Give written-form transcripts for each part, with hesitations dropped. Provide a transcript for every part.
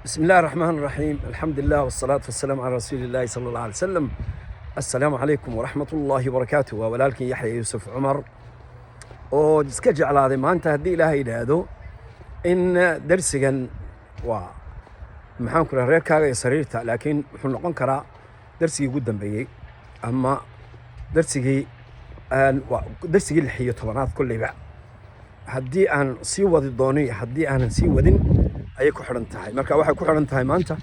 بسم الله الرحمن الرحيم. الحمد لله والصلاة والسلام على رسول الله صلى الله عليه وسلم. السلام عليكم ورحمة الله وبركاته. walaalkii Yaxya Yuusuf Cumar oo iska jeclaaday maanta haddii Ilaahay yiraahdo in darsigan waa maxaan ku reerkaaga iyo sariirta, laakiin wuxuu noqon karaa darsigii ugu dambeeyay ama darsigii darsigii 16aad kulliba haddii aan sii wadi doono haddii aanan sii wadin ayay ku xiran tahay. Marka waxay ku xiran tahay maanta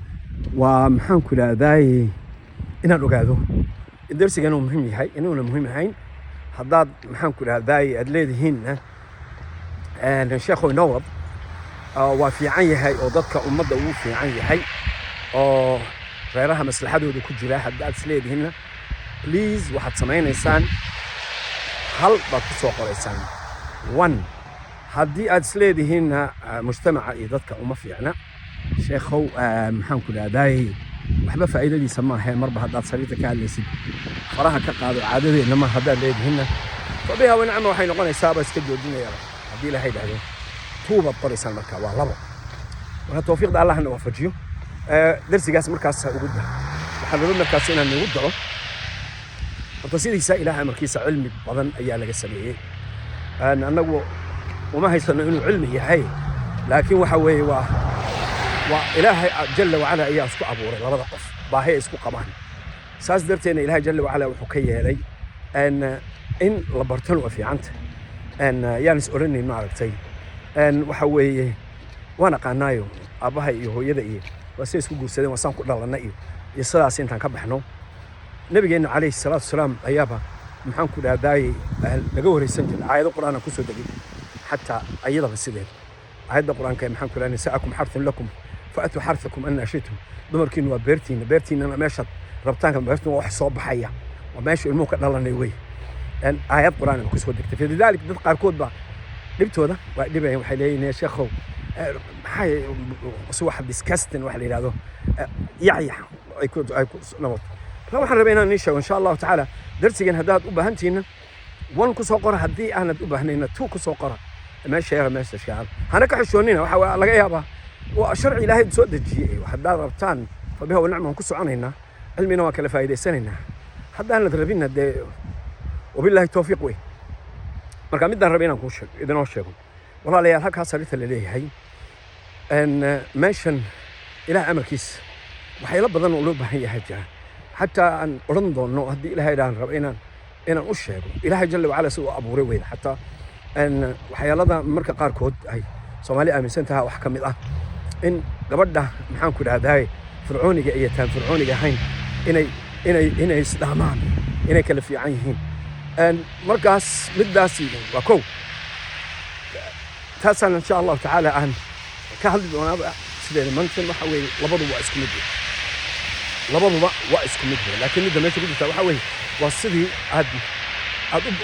waa maxaan ku raadaay inaan ogaado in darsigan uu muhiim yahay inuuna muhiim ahayn. haddaad maxaan ku raadaay aad leedihiinna sheekhu Nawad waa fiican yahay oo dadka ummadda uu fiican yahay oo reeraha maslaxadooda ku jira, haddaad is leedihiinna please waxaad samaynaysaan hal baad ku soo qoraysaan one. haddii aad is leedihiinna mujtamaca iyo dadka uma fiicna sheekhow maxaan ku raadaay waxba faa'iidadiisa ma ahayn marba haddaad sariirta ka hadlaysid faraha ka qaado caadadeedna ma haddaad leedihiinna fabiha wanacma waxay noqonaysaaba iska joojinaya haddii Ilaahay yidhaahdo tuubaad qoraysaan. marka waa labo. marka tawfiiqda allahna waafajiyo darsigaas markaas ugu dar waxaan rabaa markaas inaan ugu daro horta sidiisa Ilaahay markiisa cilmi badan ayaa laga sameeyey. annagu وما هيصلنا إنه علمي هاي، لكن وحوي وإلهي جل وعلا إياه اسكو أبوري لبدا قف باهي اسكو قمان ساس درتين إلهي جل وعلا وحكيه لي إن لبرتن وفي عنت أن يانس أورني ما عرفتي أن وحوي وأنا قنايو أباها يهو يدئي وسيس كوجو سدين وسام كل الله نأيو يصير سنتان كبحنو نبينا عليه الصلاة والسلام أيابها محن كل هداي لجوهر السنجل عايد القرآن كسر دقيق حتى أيضا في السدين عيد القرآن كان محن كل نساءكم حرث لكم فأتوا حرثكم أن شئتم دمركين وبيرتين أنا ماشت ربطان كم بيرتين وحصاب بحية وماشي الموقع الله نيوي أن آيات القرآن كسر دقيق في ذلك دقار كود بقى لبتوا ده ودبي وحلين يا شيخ حي واحد ديسكاستن واحد إلى هذا يعيح يكون نمط. لو احنا ربينا نيشا وإن شاء الله تعالى درسي هداد أبهنتينا وان كسوقرة هدي أنا أبهنينا تو كسوقرة ماشي يا ماشي شعب أنا كحشونينا وحوا لقيها بقى وشرع إلهي بسود الجي وحداد ربطان فبها ونعمة كسو عنينا علمنا وكل فايدة سننا حتى أنا دربينا دي وبالله التوفيق وي مركا مدنا ربينا نكوش إذا نوشيكم والله ليا هكا صارت اللي ليه هي أن ماشن إلى أمر كيس وحيلب بدن قلوبها هي حاجة حتى أن رنضو إنه هدي إلهي دان ربينا إن أشياء إلهي جل وعلا سوى أبو رويد حتى أن وحيالله مركا قاركود هاي صومالي آمن سنتها وحكم الله إن قبضة محان كل هذا فرعوني جايتان فرعوني جاهين إني إسلامان إني كلف عينهم أن مركز مداسي وكو تاسن إن شاء الله تعالى أن كهل ونابع سيدنا منتن وحوي لبضوا واسكمدي لبضوا واسكمدي لكن إذا ما تقول وحوي والصدي عاد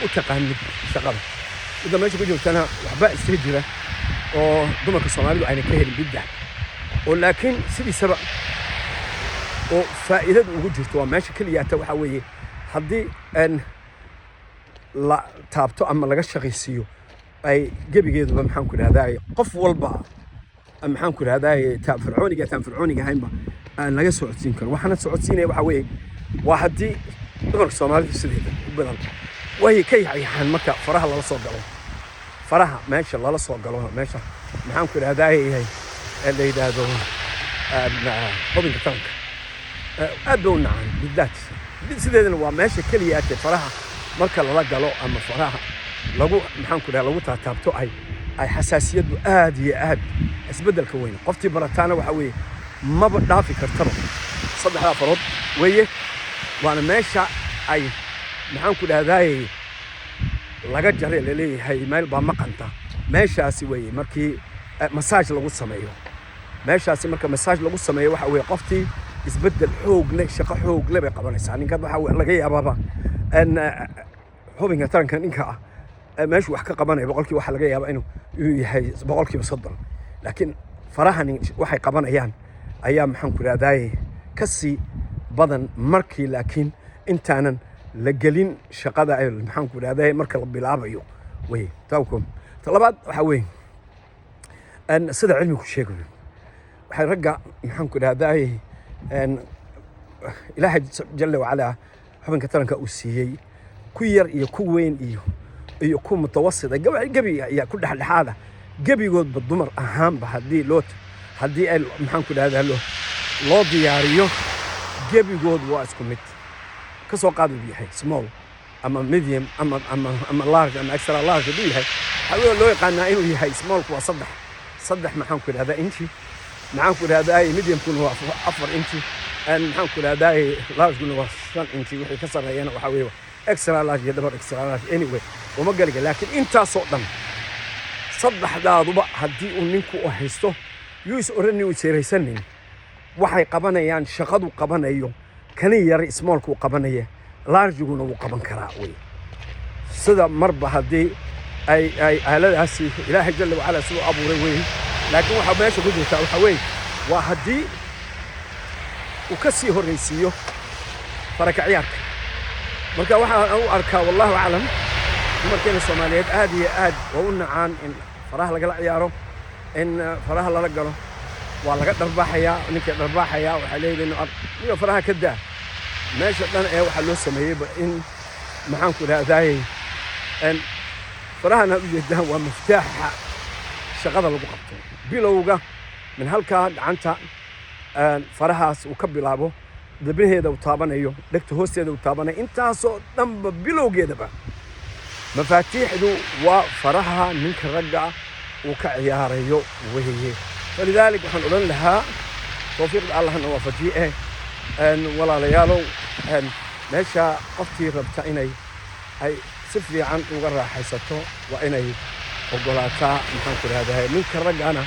أتقن شغله إذا ما تقول أنا وحباء السجرة ودمك الصومالي وعين كهل جدا ولكن سيدي سبق وفائدة وجهته وماشي كلياته وحوي حدي أن لا تابتو أما لقى الشغيسيو أي جيبي جيد بمحن كل هذا قف والبا محن كل هذا تاب فرعوني جاهين با أنا لقى سعودين كان وحنا سعودين وحوي واحد دي دمر الصومالي في السديد بدل وهي كي عن مكة فرها الله صوت قالوا فرها ماشي الله صوت قالوا ماشي محن كل هذا هي اللي ده هو من التانك أدونا عن بالذات السديد هو ماشي كليات فرها marka la galo ama faraha lagu maxaan ku dhahay lagu taabto ay xasaasiyadu aad iyo aad isbedelka weyn qoftii barataana waxa weeye maba dhaafi kartaba saddexda farood weeye waana meesha ay maxaan ku dhahay laga jaray leeyahay meel ba maqanta meeshaasi weeye markii massage lagu sameeyo meeshaasi marka massage lagu sameeyo waxa weeye qoftii isbedel xoog leh shaqo xoog leh bay qabanaysaa ninka waxa laga yaababa أن حبنا ترى كان إنك ماشي وحكي قبنا بقولك واحد لقيه يبقى إنه بقولك بصدر لكن فرحني واحد قبنا أيام محن كل هذاي كسي بدن مركي لكن أنت أنا لجلين شقادة محن كل هذاي مركي ربي العبيو وهي توكم طلبات حوي أن صدق علمي كل شيء waxay ragga maxaan ku dhahdaay ilaahay jalla wacalaa xubinka taranka uu siiyey ku yar iyo ku weyn iyo ku mutawasita gebi ayaa ku dhexdhexaada gebigoodba dumar ahaanba haddii ay maxaan ku dhahdaa loo diyaariyo gebigood waa isku mid ka soo qaad uu yahay small ama medium ama large ama extra large hadduu yahay waxaa loo yaqaanaa inuu yahay smallku waa saddex maxaan ku dhahdaa inchi maxaan ku dhahdaa mediumkuna waa 4 inchi maxaan ku dhahdaa largekuna waa 5 inchi wixii ka sarreeyana waxaa weeye extra large iyo double extra large anyway uma galiga laakiin intaasoo dhan saddexdaaduba haddii uu ninku u haysto yuu is orani u seeraysanin waxay qabanayaan shaqadu qabanayo kani yar smallku qabanaya largeguna wuu qaban karaa wey sida marba haddii ay aaladaasi ilaahay jalla wacala siduu abuuray wey laakiin waxaa meesha ku jirtaa waxaa weeye waa haddii uu ka sii horraysiiyo faraka ciyaarka marka waxaan u arkaa wallahu aclam dumarkeena soomaaliyeed aad iyo aad waa u nacaan in faraha lagala ciyaaro in faraha lala galo waa laga dharbaaxayaa ninkii dharbaaxayaa waxaa leeyihiin niyo faraha ka daa meesha dhan ee waxaa loo sameeyeyba in maxaan ku dhahdaayey farahana u jeedaan waa miftaaxa shaqada lagu qabto bilowga min halkaa gacanta farahaas uu ka bilaabo dabnaheeda uu taabanayo dhegta hoosteeda uu taabanayo intaasoo dhanba bilowgeedaba mafaatiixdu waa faraha ninka ragga uu ka ciyaarayo weeye falidaalika waxaan odhan lahaa tawfiiqda allahna waafajiye walaalayaalow meesha qoftii rabta inay ay si fiican uga raaxaysato waa inay ogolaataa maxaan ku dhahdaa ninka raggana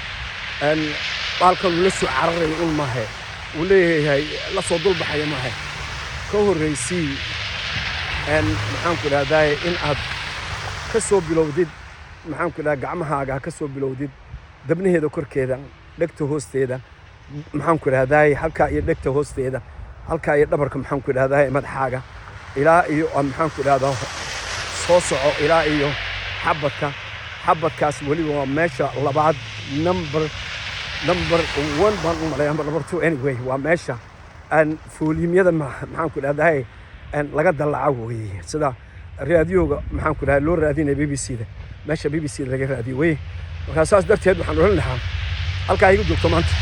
baalkan uu la soo cararayo un maahe uu leeyahay la soo dulbaxaya maahe ka horraysii maxaan ku dhahdaa in aad ka soo bilowdid maxaan ku dhahdaa gacmahaaga ka soo bilowdid dabnaheeda korkeeda dhegta hoosteeda maxaan ku dhahdaa halkaa iyo dhegta hoosteeda halkaa iyo dhabarka maxaan ku dhahdaa madaxaaga ilaa iyo maxaan ku dhahdaa soo soco ilaa iyo xabadkaas weliba waa meesha labaad number 1 baan u maleeyaa number 2 anyway waa meesha fuulimyada maxaan ku dhahdaa laga dalaco weeye sida raadiyoga maxaan ku dhahdaa loo raadinay BBC-da meesha BBC-da laga raadiyo weeye marka saas darteed waxaan oran lahaa halkaa igu joogto maanta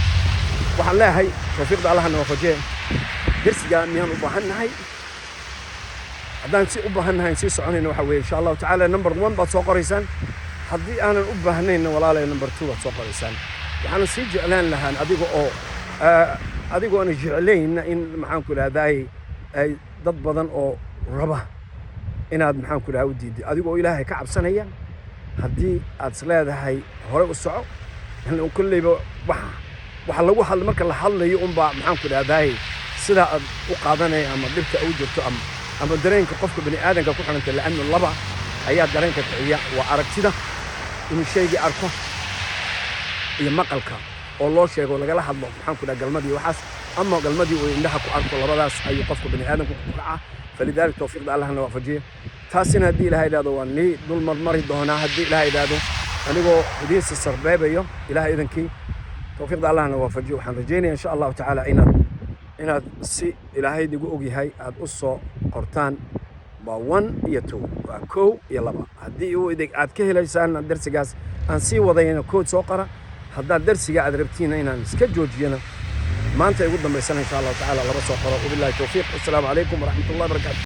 waxaan leeyahay tawfiiqda allahna waafajiye درسيا ميان وباهناهي هدان سي وباهناهي سي سoconnayna waxa weeye insha Allah ta'ala number 1 baad soo qoraysan hadii aanan u baahnayna walaalay number 2 baad soo qoraysan waxaan sii jeclaan lahaan adigoo aan jeclayn in maxaan ku leedahay ay dad badan oo raba inaad maxaan ku leedahay u diiday adigoo Ilaahay ka cabsanaya hadii aad isleedahay hore u soco in kullayba waxa lagu hadlo marka la hadlayo baa maxaan ku leedahay sida aad u qaadanay ama dhibta u jirto ama dareenka qofka bani aadanka ku xiranta laana laba ayaa dareenka kiciya waa aragtida in shayga arko iyo maqalka oo loo sheego lagala hadlo maxaan ku dhahay galmadii waxaas ama galmadii oo indhaha ku arko labadaas ay qofka bani aadanka ku kaca falidaalika tawfiiqda allahna waafajiye taasina hadii ilaahay ilaado waa ni dul marmari doona hadii ilaahay ilaado anigoo hadiisa sarbeebayo ilaahay idankii tawfiiqda allahna waafajiye waxaan rajaynayaa insha Allah ta'ala inaad si ilaahay digu og yahay aad u soo qortaan waa 1 iyo 2 waa 1 iyo 2 hadii uu idin aad ka helaysaan darsigaas aan sii wadayna kood soo qora haddii darsiga aad rabtiin inaan iska joojiyana maanta ugu dambaysan insha Allah ta'ala laba soo qoro wabillahi tawfiiq assalamu alaykum wa rahmatullahi wa barakatuh